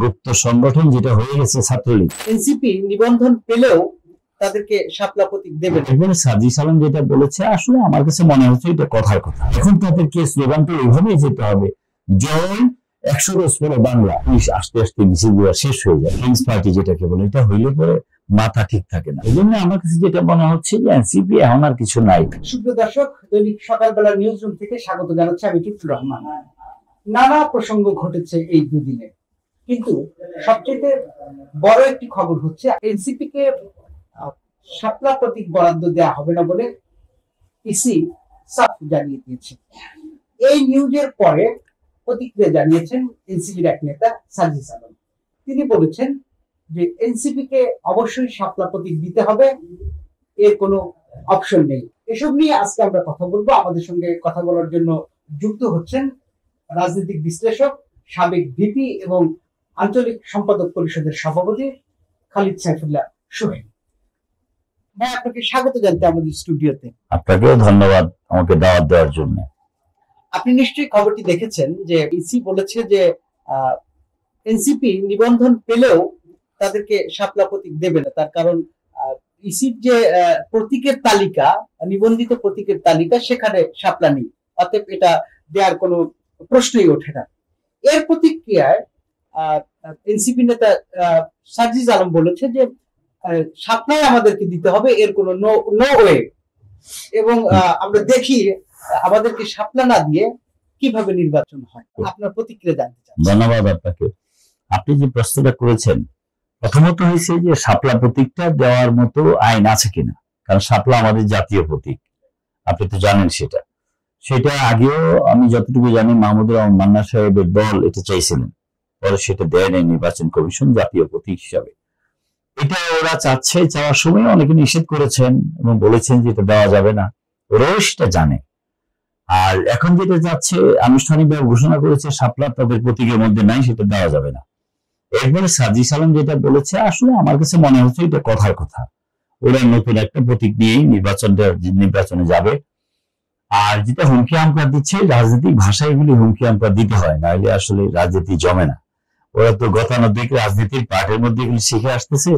গুপ্ত সংগঠন যেটা হয়ে গেছে ছাত্রলীগ। এনসিপি নিবন্ধন পেলেও তাদেরকে শাপলা প্রতীক দেবেন। এখানে সাজিদ আলম যেটা বলেছে আসলে আমার কাছে মনে হচ্ছে এটা কথার কথা। এখন তাদেরকে স্লোগানটা এইভাবেই যেতে হবে, জয় 100 রোজ পরে বাংলা। আস্তে আস্তে মিছিলগুলো শেষ হয়ে যায়। কিংস পার্টি যেটাকে বলে, এটা হইলে পরে মাথা ঠিক থাকে না। এই জন্য আমার কাছে যেটা মনে হচ্ছে যে এনসিপি এখন আর কিছু নাই। সুপ্রিয় দর্শক, দৈনিক সকালবেলা নিউজ রুম থেকে স্বাগত জানাচ্ছি আমি টিফুর রহমান। নানা প্রসঙ্গ ঘটেছে এই দুদিনে, কিন্তু সবচেয়ে বড় একটি খবর হচ্ছে এনসিপি কে শাপলা প্রতীক বরাদ্দ দেওয়া হবে না বলে ইসি সাফ জানিয়ে দিয়েছে। এই নিউজের পরে প্রতিক্রিয়া জানিয়েছেন এনসিপির এক নেতা সাজিদ আলম। তিনি বলেছেন যে এনসিপি কে অবশ্যই শাপলা প্রতীক দিতে হবে, এর কোনো অপশন নেই। এসব নিয়ে আজকে আমরা কথা বলবো। আমাদের সঙ্গে কথা বলার জন্য যুক্ত হচ্ছেন রাজনৈতিক বিশ্লেষক, সাবেক ভিপি এবং আঞ্চলিক সম্পাদক পরিষদের সভাপতি খালিদ সাইফুল্লাহ সোহেল। হ্যাঁ, আপনাকে স্বাগত জানতে আমাদের স্টুডিওতে। আপনাকেও ধন্যবাদ আমাকে দাওয়াত দেওয়ার জন্য। আপনি নিশ্চয়ই খবরটি দেখেছেন যে ইসি বলেছে যে এনসিপি নিবন্ধন পেলেও তাদেরকে শাপলা প্রতীক দেবে না। তার কারণ ইসির যে প্রতীকের তালিকা, নিবন্ধিত প্রতীকের তালিকা, সেখানে শাপলা নেই, অতএব এটা দেওয়ার কোনো প্রশ্নই ওঠে না। এর প্রতিক্রিয়ায় এনসিপি নেতা সাজিদ আলম বলেছে যে শাপলাই আমাদেরকে দিতে হবে, এর কোনো নো ওয়ে। এবং আমরা দেখি আমাদেরকে শাপলা না দিয়ে কিভাবে নির্বাচন হয়। আপনার প্রতিক্রিয়া জানতে চাই। ধন্যবাদ আপনাকে। আপনি যে প্রশ্নটা করেছেন, প্রথমত হয়েছে যে শাপলা প্রতীকটা দেওয়ার মতো আইন আছে কিনা, কারণ শাপলা আমাদের জাতীয় প্রতীক, আপনি তো জানেন সেটা আগেও আমি যতটুকু জানি মাহমুদুর রহমান মান্না সাহেবের দল এটা চাইছিলেন, পরে সেটা দেয় নাই নির্বাচন কমিশন জাতীয় প্রতীক হিসাবে। এটা ওরা চাচ্ছে, চাওয়ার সময় অনেকে নিষেধ করেছেন এবং বলেছেন যে এটা দেওয়া যাবে না, ওরাও সেটা জানে। আর এখন যেটা যাচ্ছে আনুষ্ঠানিকভাবে ঘোষণা করেছে শাপলা তাদের প্রতীকের মধ্যে নাই, সেটা দেওয়া যাবে না। এরপরে সাজিদ আলম যেটা বলেছে আসলে আমার কাছে মনে হচ্ছে এটা কথার কথা। ওরা নতুন একটা প্রতীক নিয়েই নির্বাচনে যাবে। আর যেটা হুমকি আমকার দিচ্ছে, রাজনৈতিক ভাষায় এগুলি হুমকি আমকার দিতে হয়, নাহলে আসলে রাজনীতি জমে না। ওরা তো গতানুগতিক রাজনীতির পার্টির মধ্যে এগুলি শিখে আসতেছে,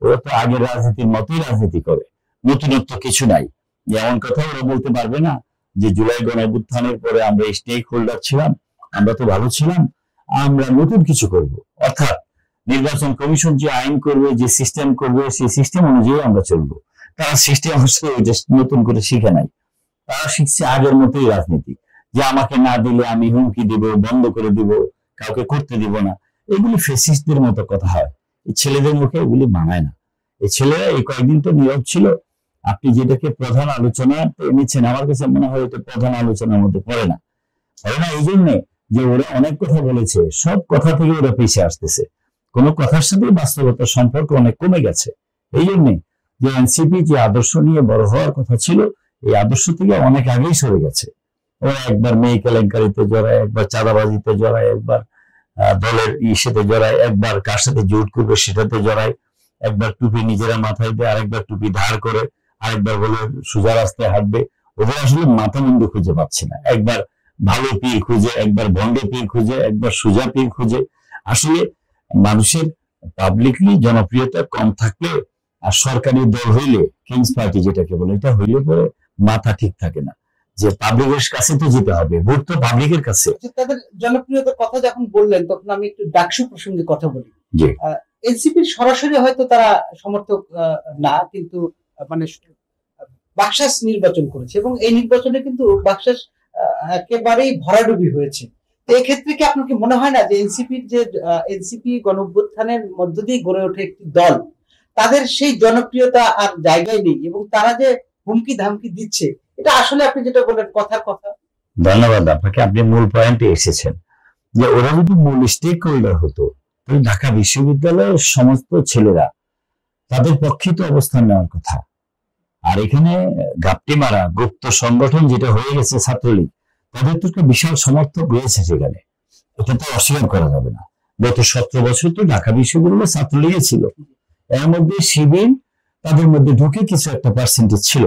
ওরা তো আগের রাজনীতির মতোই রাজনীতি করে, নতুনত্ব কিছু নাই। যেমন কথা ওরা বলতে পারবে না যে জুলাই গণঅভ্যুত্থানের পরে আমরা স্টেক হোল্ডার ছিলাম, আমরা তো ভালো ছিলাম, আমরা নতুন কিছু করব। অর্থাৎ নির্বাচন কমিশন যে আইন করবে, যে সিস্টেম করবে, সেই সিস্টেম অনুযায়ী আমরা চলবো। তারা সিস্টেম নতুন করে শিখে নাই, তারা শিখছে আগের মতোই রাজনীতি, যে আমাকে না দিলে আমি হুমকি দিব, বন্ধ করে দিব, কাউকে করতে দিব না। এগুলি ফেসিস্টদের মতো কথা হয়, এই ছেলেদের মুখে এগুলি মানায় না। এই ছেলেরা এই কয়েকদিন তো নীরব ছিল। আপনি যেটাকে প্রধান আলোচনা এনেছেন, আমার কাছে মনে হয় এটা প্রধান আলোচনার মধ্যে পড়ে না। এই জন্য যে ওরা অনেক কথা বলেছে, সব কথা থেকে ওরা পিছিয়ে আসতেছে, কোনো কথার সাথে বাস্তবতার সম্পর্ক অনেক কমে গেছে। এই জন্য যে এনসিপি যে আদর্শ নিয়ে বড় হওয়ার কথা ছিল, এই আদর্শ থেকে অনেক আগেই সরে গেছে। ওরা একবার মেয়ে কেলেঙ্কারিতে জড়ায়, একবার চাঁদাবাজিতে জড়ায়, একবার দলের ইস্যুতে জড়ায়, একবার কার সাথে জোট করবে সেটাতে জড়ায়, একবার টুপি নিজেরা মাথায় দেয়, আরেকবার টুপি ধার করে, আরেকবার বলে সোজা রাস্তায় হাঁটবে। ওদের আসলে মাথা মুন্ডু খুঁজে পাচ্ছে না। একবার ভালো পীর খুঁজে, একবার ভণ্ড পীর খুঁজে, একবার সোজা পীর খুঁজে। আসলে মানুষের পাবলিকলি জনপ্রিয়তা কম থাকলে আর সরকারি দল হইলে, কিংস পার্টি যেটাকে বলে, এটা হইলে পরে মাথা ঠিক থাকে না, যে পাবলিকের কাছে তো যেতে হবে, ভোট তো পাবলিকের কাছে। তাদের জনপ্রিয়তার কথা যখন বললেন, তখন আমি একটু ডাকসু প্রসঙ্গে কথা বলি। এনসিপির সরাসরি হয়তো তারা সমর্থক না, কিন্তু মানে বাকশাস নির্বাচন করেছে এবং এই নির্বাচনে কিন্তু বাকশাস একেবারেই ভরাডুবি হয়েছে। তো এক্ষেত্রে কি আপনার কি মনে হয় না যে এনসিপি গণঅভ্যুত্থানের মধ্য দিয়ে গড়ে ওঠে একটি দল, তাদের সেই জনপ্রিয়তা আর জায়গায় নেই এবং তারা যে হুমকি ধামকি দিচ্ছে, এটা আসলে আপনি যেটা বলেন কথার কথা। ধন্যবাদ আপনাকে, আপনি মূল পয়েন্টে এসেছেন। যে ওরা যদি মূল স্টেক হোল্ডার হতো, ঢাকা বিশ্ববিদ্যালয়ের সমস্ত ছেলেরা তাদের পক্ষে তো অবস্থান নেওয়ার কথা। আর এখানে গাপটি মারা গুপ্ত সংগঠন যেটা হয়ে গেছে ছাত্রলীগ, তাদের তো একটা বিশাল সমর্থক রয়েছে সেখানে, এটা তো অস্বীকার করা যাবে না। গত 17 বছর তো ঢাকা বিশ্ববিদ্যালয় ছাত্রলীগে ছিল, এর মধ্যে শিবির তাদের মধ্যে ঢুকে কিছু একটা পার্সেন্টেজ ছিল,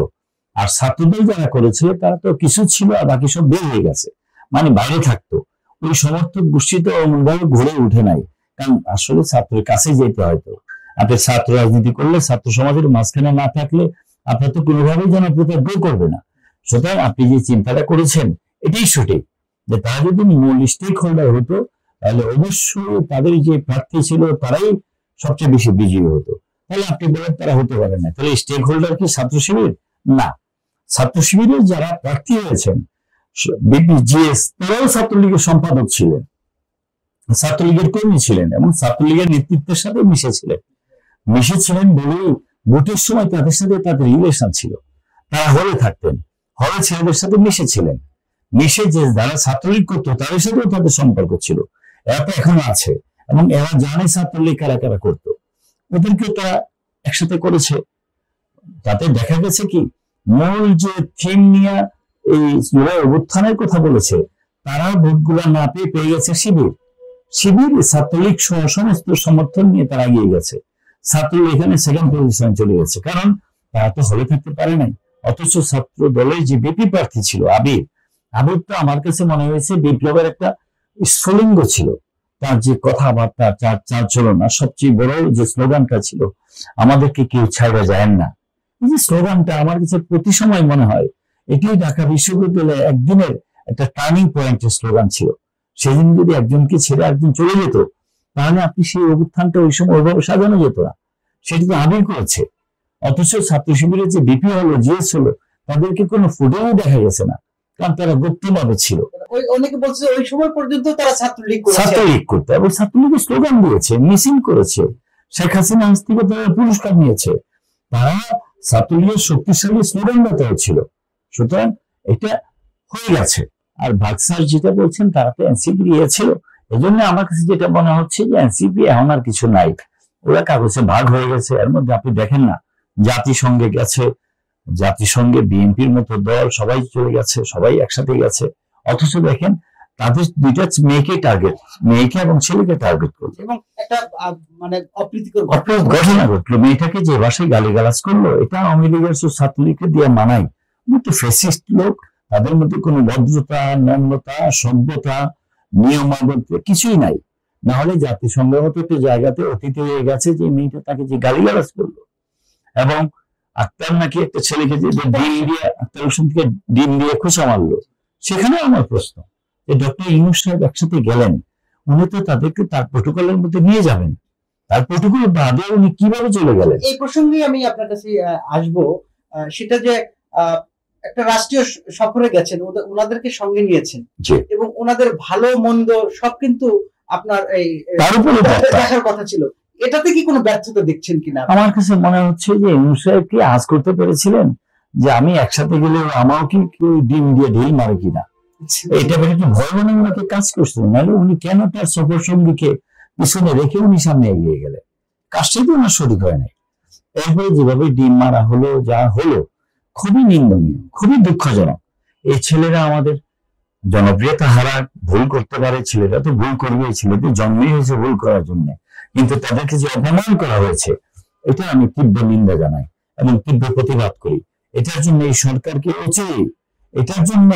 আর ছাত্রদল যারা করেছিল তারা তো কিছু ছিল আর বাকি সব বের হয়ে গেছে, মানে বাইরে থাকতো। ওই সমর্থক গোষ্ঠী তো অমনভাবে ঘুরে উঠে নাই, কারণ আসলে ছাত্রের কাছে যেতে হয়তো আপনি ছাত্র রাজনীতি করলে ছাত্র সমাজের মাঝখানে না থাকলে আপনার তো কোনোভাবেই জনপ্রিয়তা গ্রো করবে না। সুতরাং আপনি যে চিন্তাটা করেছেন এটাই সঠিক, যে তারা যদি মূল স্টেক হোল্ডার হতো তাহলে অবশ্যই তাদের যে প্রার্থী ছিল তারাই সবচেয়ে বেশি বিজয়ী হতো। তাহলে আপনি বলেন তারা হতে পারে না, তাহলে স্টেক হোল্ডার কি ছাত্র শিবির? না, ছাত্র শিবিরের যারা প্রার্থী হয়েছেন বিপিজিএস তারাও ছাত্রলীগের সম্পাদক ছিলেন, ছাত্রলীগের কর্মী ছিলেন এবং ছাত্রলীগের নেতৃত্বের সাথে মিশেছিলেন বলেই ভোটের সময় তাদের সাথে তাদের রিলেশন ছিল। তারা হলে থাকতেন, হলে ছেলেদের সাথে মিশে যে যারা ছাত্রলীগ করতো তাদের সাথেও তাদের সম্পর্ক ছিল। এরা তো এখনো আছে এবং এরা জানে ছাত্রলীগ কারা কারা করতো, ওদেরকে তারা একসাথে করেছে। তাতে দেখা গেছে কি মূল যে থিম নিয়ে এই জুলাই অভ্যুত্থানের কথা বলেছে তারা ভোটগুলা না পেয়ে গেছে শিবির ছাত্রলীগ সহ সমস্ত সমর্থন নিয়ে তারা এগিয়ে গেছে। ছাত্রলীগ এখানে সেকেন্ড পজিশনে চলে গেছে, কারণ তারা তো হলে থাকতে পারে নাই। অথচ ছাত্র দলের যে বিপি প্রার্থী ছিল আবির তো আমার কাছে মনে হয়েছে বিপ্লবের একটা স্ফুলিঙ্গ ছিল। তার যে কথাবার্তা, চার চলনা, সবচেয়ে বড় যে স্লোগানটা ছিল আমাদেরকে কেউ ছাড়া যায় না, এই যে স্লোগানটা আমার কাছে প্রতি সময় মনে হয় এটি ঢাকা বিশ্ববিদ্যালয়ে একদিনের একটা টার্নিং পয়েন্টের স্লোগান ছিল। সেদিন যদি একজনকে ছেড়ে একজন চলে যেত তাহলে আপনি সেই অভ্যুত্থানটা ওই সময় ওইভাবে সাজানো যেত না। সেটি তো আবির করেছে। অথচ ছাত্র শিবিরের যে বিপি হলো জিএস হলো তাদেরকে কোনো ফুটেও দেখা গেছে না, কারণ তারা গুপ্তভাবে ছিল। অনেকে বলছে ওই সময় পর্যন্ত তারা ছাত্রলীগ করতো এবং ছাত্রলীগের স্লোগান দিয়েছে, মিছিল করেছে, শেখ হাসিনা হাস থেকে তারা পুরস্কার নিয়েছে। তারা ছাত্রলীগের শক্তিশালী স্লোগানদাতাও ছিল। সুতরাং এটা হয়ে গেছে। আর ভাগসার যেটা বলছেন তারা তো এনসিপি ছিল, এই জন্য আমার কাছে যেটা মনে হচ্ছে যে এনসিপি এখন আর কিছু নাই, ওরা কাগজে ভাগ হয়ে গেছে। এর মধ্যে আপনি দেখেন না জাতিসংঘে গেছে, জাতিসংঘে বিএনপির মতো দল সবাই চলে গেছে, সবাই একসাথে গেছে। অথচ দেখেন তাদের দুইটা মেয়েকে এবং ছেলেকে টার্গেট করলো এবং একটা মানে অপ্রীতিকর ঘটনা ঘটলো। মেয়েটাকে যে ভাষায় গালিগালাজ করলো এটা আওয়ামী লীগের ছাত্রলীগকে দিয়ে মানায়। তো ফ্যাসিস্ট লোক, তাদের মধ্যে কোনো ভদ্রতা, নম্রতা, সভ্যতা, নিয়মাবলী কিছুই নাই। না হলে জাতিসংঘের মতো একটা জায়গাতে অতীতে হয়ে গেছে যে মেয়েটা তাকে যে গালিগালাজ করলো এবং আক্তার নাকি একটা ছেলেকে যে ডিম দিয়ে আক্তার হোসেন থেকে ডিম দিয়ে খোঁচা মারলো। সেখানে আমার প্রশ্ন যে ডক্টর ইউনূস সাহেব একসাথে গেলেন, উনি তো তাদেরকে তার প্রটোকলের মধ্যে নিয়ে যাবেন, তার প্রটোকল বাদে উনি কিভাবে চলে গেলেন? এই প্রসঙ্গে আমি আপনার কাছে আসবো। সেটা যে একটা রাষ্ট্রীয় সফরে গেছেন, ওনাদেরকে সঙ্গে নিয়েছেন এবং ওনাদের ভালো মন্দ সব কিন্তু আপনার এই দেখার কথা ছিল। এটাতে কি কোনো ব্যর্থতা দেখছেন কিনা? আমার কাছে মনে হচ্ছে যে ইউনূস সাহেব কি আজ করতে পেরেছিলেন যে আমি একসাথে গেলে আমাও কি ডিম দিয়ে ঢিল মারে কিনা, এটা একটু ভয় মনে ওনাকে কাজ করছিল। নাহলে উনি কেন তার সফর সঙ্গীকে পিছনে রেখে উনি সামনে এগিয়ে গেলেন? কাজটাই তো ওনার সঠিক হয় নাই। এরপরে যেভাবে ডিম মারা হলো, যা হলো, খুবই নিন্দনীয়, খুবই দুঃখজনক। এই ছেলেরা আমাদের জনপ্রিয়তা হারার ভুল করতে পারে, ছেলেরা তো ভুল করবে, ছেলেদের জন্মই হয়েছে ভুল করার জন্য, কিন্তু তাদেরকে যে অপমান করা হয়েছে এটা আমি তীব্র নিন্দা জানাই এবং তীব্র প্রতিবাদ করি। এটার জন্য এই সরকারকে উচিত, এটার জন্য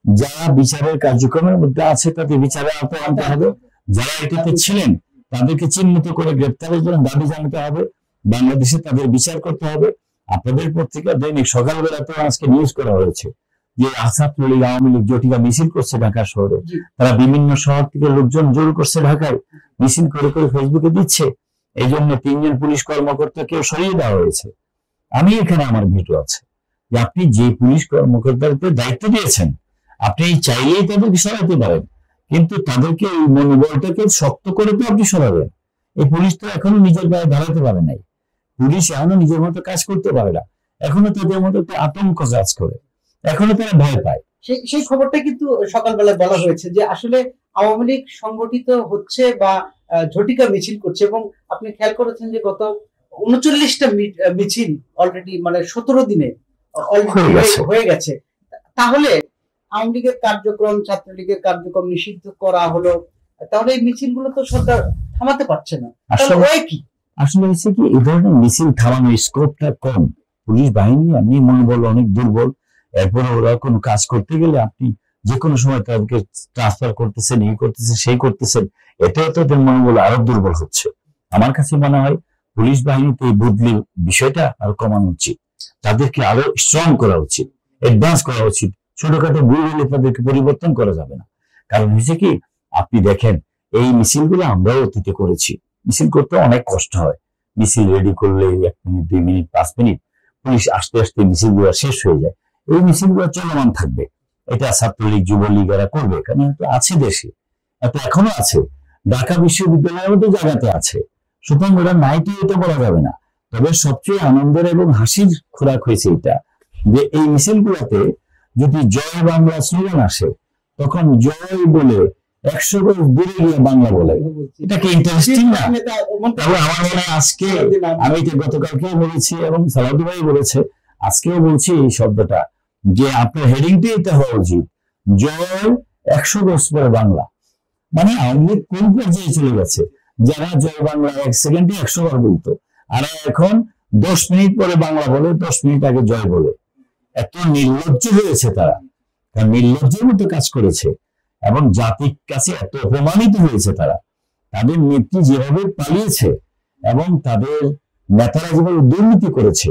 যারা বিচারের কার্যক্রমের মধ্যে আছে তাদের বিচারে আওতায় আনতে হবে, যারা এটাতে ছিলেন তাদেরকে চিহ্নিত করে গ্রেপ্তারের জন্য দাবি জানাতে হবে, বাংলাদেশে তাদের বিচার করতে হবে। আপনাদের পত্রিকা দৈনিক সকালবেলা তো আজকে নিউজ করা হয়েছে যে ছাত্রলীগ আওয়ামী লীগ জটিকা মিছিল করছে ঢাকা শহরে, তারা বিভিন্ন শহর থেকে লোকজন জোর করছে ঢাকায়, মিছিল করে করে ফেসবুকে দিচ্ছে। এই জন্য 3 জন পুলিশ কর্মকর্তাকে সরিয়ে দেওয়া হয়েছে। আমি এখানে আমার ভিডিও আছে যে আপনি যে পুলিশ কর্মকর্তাকে দায়িত্ব দিয়েছেন আপনি চাইলেই তাদেরকে সরাতে পারেন, কিন্তু তাদেরকে এই মনোবলটাকে শক্ত করে তো আপনি সরাবেন। এই পুলিশ তো এখনো নিজের গায়ে দাঁড়াতে পারে নাই, পুলিশ এখনো নিজের মতো কাজ করতে পারে না, এখনো তাদের মতো একটা আতঙ্ক কাজ করে, এখনো তারা ভয় পায়। সেই খবরটা কিন্তু সকালবেলা বলা হয়েছে যে আসলে আওয়ামী লীগ সংগঠিত হচ্ছে বা ঝটিকা মিছিল করছে এবং আপনি খেয়াল করেছেন যে গত 39টা মিছিল অলরেডি মানে 17 দিনে হয়ে গেছে। তাহলে আওয়ামী লীগের কার্যক্রম, ছাত্রলীগের কার্যক্রম নিষিদ্ধ করা হলো, তাহলে এই মিছিলগুলো তো সরকার থামাতে পারছে না। আসলে হচ্ছে কি এই ধরনের মিছিল থামানোর স্কোপটা কম, পুলিশ বাহিনী এমনি মনোবল অনেক দুর্বল, এরপরে ওরা কোনো কাজ করতে গেলে আপনি যে কোনো সময় তাদেরকে ট্রান্সফার করতেছেন, এই করতেছেন, সেই করতেছেন, এটাও তাদের মনোবল আরো দুর্বল হচ্ছে। আমার কাছে মনে হয় পুলিশ বাহিনীতে এই বদলি বিষয়টা আরো কমানো উচিত, তাদেরকে আরো স্ট্রং করা উচিত, অ্যাডভান্স করা উচিত। ছোটখাটো ভুল হলে তাদেরকে পরিবর্তন করা যাবে না। কারণ হচ্ছে কি, আপনি দেখেন এই মিছিলগুলো আমরাও অতীতে করেছি। মিছিল করতে অনেক কষ্ট হয়, মিছিল রেডি করলে 1 মিনিট 2 মিনিট 5 মিনিট, পুলিশ আসতে আসতে মিছিলগুলো শেষ হয়ে যায়। এই মিছিলগুলো চলমান থাকবে, এটা ছাত্রলীগ যুবলীগ এরা করবে, কারণ এটা আছে দেশে, এটা এখনো আছে, ঢাকা বিশ্ববিদ্যালয়ের মতো জায়গাতে আছে। সুতরাং ওরা নাইটি এটা বলা যাবে না। তবে সবচেয়ে আনন্দের এবং হাসির খোরাক হয়েছে এটা যে এই মিছিলগুলোতে যদি জয় বাংলা স্লোগান আসে, তখন জয় বলে 100 গজ দূরে গিয়ে বাংলা বলে, এটা কি ইন্টারেস্টিং না? তবে আমার মনে হয় আজকে, আমি এটা গতকালকেও বলেছি এবং সালাউদ্দি ভাই বলেছে, আজকেও বলছি এই শব্দটা, যে আপনার হেডিংটি এটা হওয়া উচিত, জয় 100 গজ পরে বাংলা। মানে আওয়ামী লীগ কোন পর্যায়ে চলে গেছে, যারা জয় বাংলা 1 সেকেন্ডে 100 বার বলতো, আর এখন 10 মিনিট পরে বাংলা বলে, 10 মিনিট আগে জয় বলে। এত নির্লজ্জ হয়েছে তারা, কারণ নির্লজ্জের মতো কাজ করেছে এবং জাতির কাছে এত অপমানিত হয়েছে তারা। তাদের নেত্রী যেভাবে পালিয়েছে এবং তাদের নেতারা যেভাবে দুর্নীতি করেছে,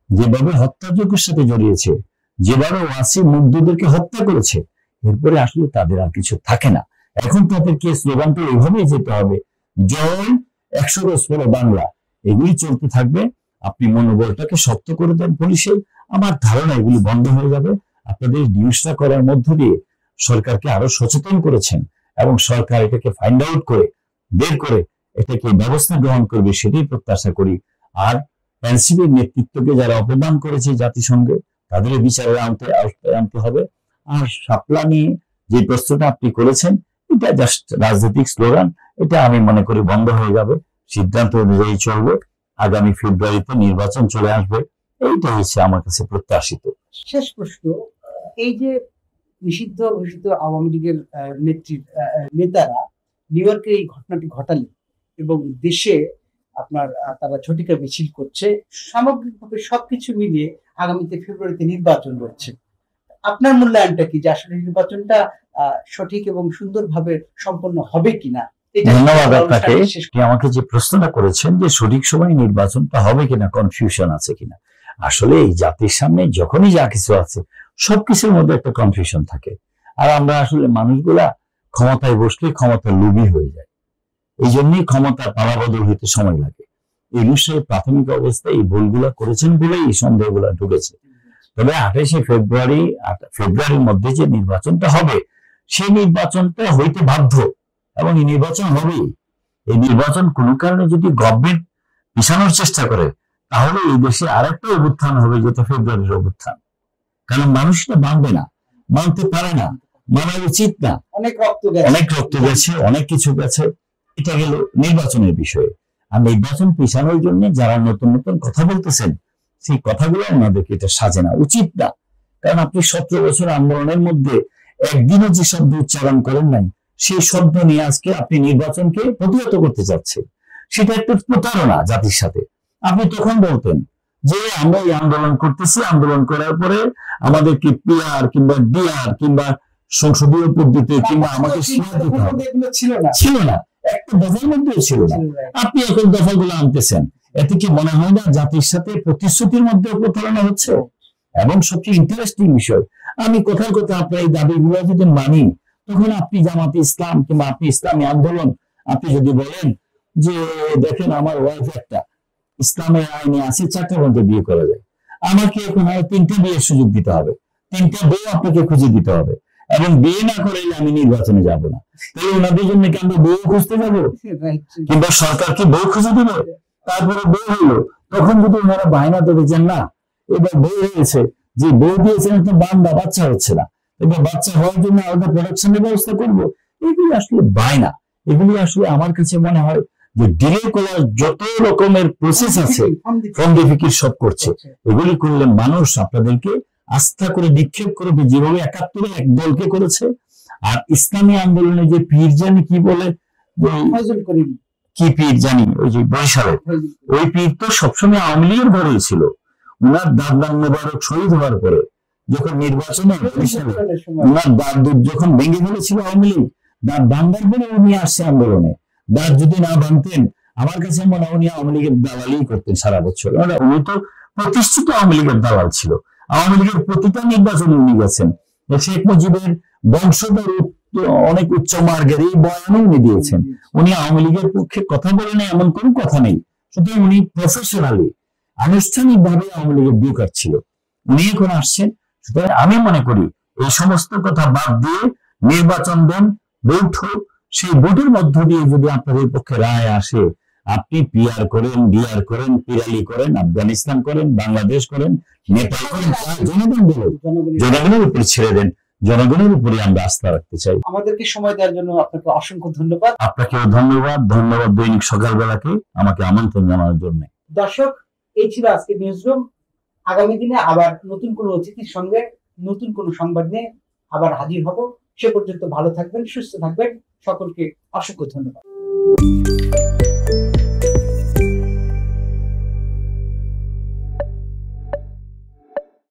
যেভাবে হত্যাযজ্ঞের সাথে জড়িয়েছে, যেভাবে ওয়াসি মুগ্ধদেরকে হত্যা করেছে, এরপরে আসলে তাদের আর কিছু থাকে না। এখন তাদেরকে স্লোগানটা এইভাবেই যেতে হবে, জয় 100 গজ পরে বাংলা, এগুলি চলতে থাকবে। আপনি মনোবলটাকে শক্ত করে দেন পুলিশের, আমার ধারণা এগুলি বন্ধ হয়ে যাবে। আপনাদের নিউজটা করার মধ্য দিয়ে সরকারকে আরো সচেতন করেছেন এবং সরকার এটাকে ফাইন্ড আউট করে বের করে এটাকে ব্যবস্থা গ্রহণ করবে, সেটাই প্রত্যাশা করি। আর এনসিপির নেতৃত্বকে যারা অপমান করেছে জাতিসংঘে, তাদের বিচারে আনতে হবে। আর শাপলা নিয়ে যে প্রশ্নটা আপনি করেছেন, এটা জাস্ট রাজনৈতিক স্লোগান, এটা আমি মনে করি বন্ধ হয়ে যাবে, সিদ্ধান্ত অনুযায়ী চলবে। আগামী ফেব্রুয়ারিতে নির্বাচন চলে আসবে, এইটা হচ্ছে আমার কাছে প্রত্যাশিত। শেষ প্রশ্ন, এই যে নিষিদ্ধ ঘোষিত আওয়ামী লীগের নেতারা নিউ ইয়র্কে এই ঘটনাটি ঘটালেন এবং দেশে আপনার তারা ঝটিকা মিছিল করছে, সামগ্রিকভাবে সবকিছু মিলিয়ে আগামীতে ফেব্রুয়ারিতে নির্বাচন রয়েছে, আপনার মূল্যায়নটা কি, যে আসলে নির্বাচনটা সঠিক এবং সুন্দরভাবে সম্পন্ন হবে কিনা? ধন্যবাদ আপনাকে। আমাকে যে প্রশ্নটা করেছেন যে সঠিক সময় নির্বাচনটা হবে কিনা, কনফিউশন আছে কিনা, আসলে এই জাতির সামনে যখনই যা কিছু আছে সবকিছুর মধ্যে একটা কনফিউশন থাকে। আর আমরা আসলে মানুষগুলা ক্ষমতায় বসলে ক্ষমতার লোভী হয়ে যায়, এই জন্যই ক্ষমতার পালাবদল হইতে সময় লাগে। এই বিষয়ে প্রাথমিক অবস্থায় এই ভুলগুলা করেছেন বলেই এই সন্দেহগুলা ঢুকেছে। তবে 28শে ফেব্রুয়ারির মধ্যে যে নির্বাচনটা হবে, সেই নির্বাচনটা হইতে বাধ্য এবং এই নির্বাচন হবেই। এই নির্বাচন কোন কারণে যদি গভর্নমেন্ট পিছানোর চেষ্টা করে, তাহলে এই দেশে আরেকটা অভ্যুত্থান হবে, যেটা ফেব্রুয়ারির অভ্যুত্থান। কারণ মানুষটা মানবে না, মানতে পারে না, মানা উচিত না। অনেক রক্ত গেছে, অনেক কিছু গেছে। এটা গেল নির্বাচনের বিষয়ে। আর নির্বাচন পিছানোর জন্য যারা নতুন নতুন কথা বলতেছেন, সেই কথাগুলো ওনাদেরকে এটা সাজে না, উচিত না। কারণ আপনি 17 বছর আন্দোলনের মধ্যে একদিনও যে শব্দ উচ্চারণ করেন নাই, সেই শব্দ নিয়ে আজকে আপনি নির্বাচনকে প্রতিহত করতে চাচ্ছেন, সেটা একটা প্রতারণা জাতির সাথে। আপনি তখন বলতেন যে আমরা এই আন্দোলন করতেছি, আন্দোলন করার পরে আমাদেরকে পিআর কিংবা ডিআর কিংবা সংসদীয় পদ্ধতি কিংবা আমাকে ছিল না, একটা দফার মধ্যেও ছিল না। আপনি এখন দফাগুলো আনতেছেন, এতে কি মনে হয় না জাতির সাথে প্রতিশ্রুতির মধ্যে প্রতারণা হচ্ছে? এবং সবচেয়ে ইন্টারেস্টিং বিষয়, আমি কোথায় কোথায় আপনার এই দাবিগুলো যদি মানি, তখন আপনি জামাতে ইসলাম কিংবা আপনি ইসলামী আন্দোলন, আপনি যদি বলেন যে দেখেন আমার ওয়াইফ একটা ইসলামের আইনে আছে 4টা মধ্যে বিয়ে করা যায়, আমাকে এখন আর 3টে বিয়ের সুযোগ দিতে হবে, 3টে বউ আপনাকে খুঁজে দিতে হবে, এবং বিয়ে না করাইলে আমি নির্বাচনে যাব না। তাহলে ওনাদের জন্য কি আমরা বউ খুঁজতে যাবো, কিংবা সরকারকে বউ খুঁজে দেবো? তারপরে বউ হলো, তখন যদি ওনারা বায়না দেবেন না এবার বউ হয়েছে, যে বউ দিয়েছেন একটা বান্দা, বাচ্চা হচ্ছে না, এবার বাচ্চা হওয়ার জন্য আলাদা প্রোডাকশনের ব্যবস্থা করবো, এগুলি আসলে বায়না। এগুলি আসলে আমার কাছে মনে হয় যে ডিলে করার যত রকমের প্রসেস আছে, ফন্ডিফিকির সব করছে। এগুলি করলে মানুষ আপনাদেরকে আস্থা করে নিক্ষেপ করবে, যেভাবে 71-এ এক দলকে করেছে। আর ইসলামী আন্দোলনে যে পীর জানি কি বলে, কি পীর জানি, ওই যে বরিশালের ওই পীর তো সবসময় আওয়ামী লীগের ঘরেই ছিল। উনার দাদা মোবারক শহীদ হওয়ার পরে যখন নির্বাচনে নির্বাচনের সময় ওনার দাঁত দুধ যখন ভেঙে ফেলেছিল আওয়ামী লীগ, দাঁত ভাঙবার পরে উনি আসছে আন্দোলনে। দাঁত যদি না ভাঙতেন, আমার কাছে মনে হয় উনি আওয়ামী লীগের দালালি করতেন সারা বছর। উনি তো প্রতিষ্ঠিত আওয়ামী লীগের দালাল ছিল। আওয়ামী লীগের প্রতিটা নির্বাচনে উনি গেছেন। শেখ মুজিবের বংশধর অনেক উচ্চ মার্গের এই বয়ানও উনি দিয়েছেন। উনি আওয়ামী লীগের পক্ষে কথা বলেন এমন কোনো কথা নেই। সুতরাং উনি প্রফেশনালি আনুষ্ঠানিক ভাবে আওয়ামী লীগের ব্রোকার ছিল। উনি এখন আসছেন। সুতরাং আমি মনে করি এই সমস্ত কথা বাদ দিয়ে নির্বাচন দেন, ভোট হোক, সেই ভোটের মধ্য দিয়ে যদি আপনাদের পক্ষে রায় আসে, আপনি পিআর করেন, ডিআর করেন, পিরালি করেন, আফগানিস্তান করেন, বাংলাদেশ করেন, নেপাল করেন, জনগণ বলে জনগণের উপরে ছেড়ে দেন। জনগণের উপরে আমরা আস্থা রাখতে চাই। আমাদেরকে সময় দেওয়ার জন্য আপনাকে অসংখ্য ধন্যবাদ। আপনাকেও ধন্যবাদ। ধন্যবাদ দৈনিক সকালবেলাকে আমাকে আমন্ত্রণ জানানোর জন্য। দর্শক, এই ছিল আজকে নিউজরুম। আগামী দিনে আবার নতুন কোনো অতিথির সঙ্গে নতুন কোনো সংবাদ নিয়ে আবার হাজির হব। সে পর্যন্ত ভালো থাকবেন, সুস্থ থাকবেন। সকলকে অসংখ্য ধন্যবাদ।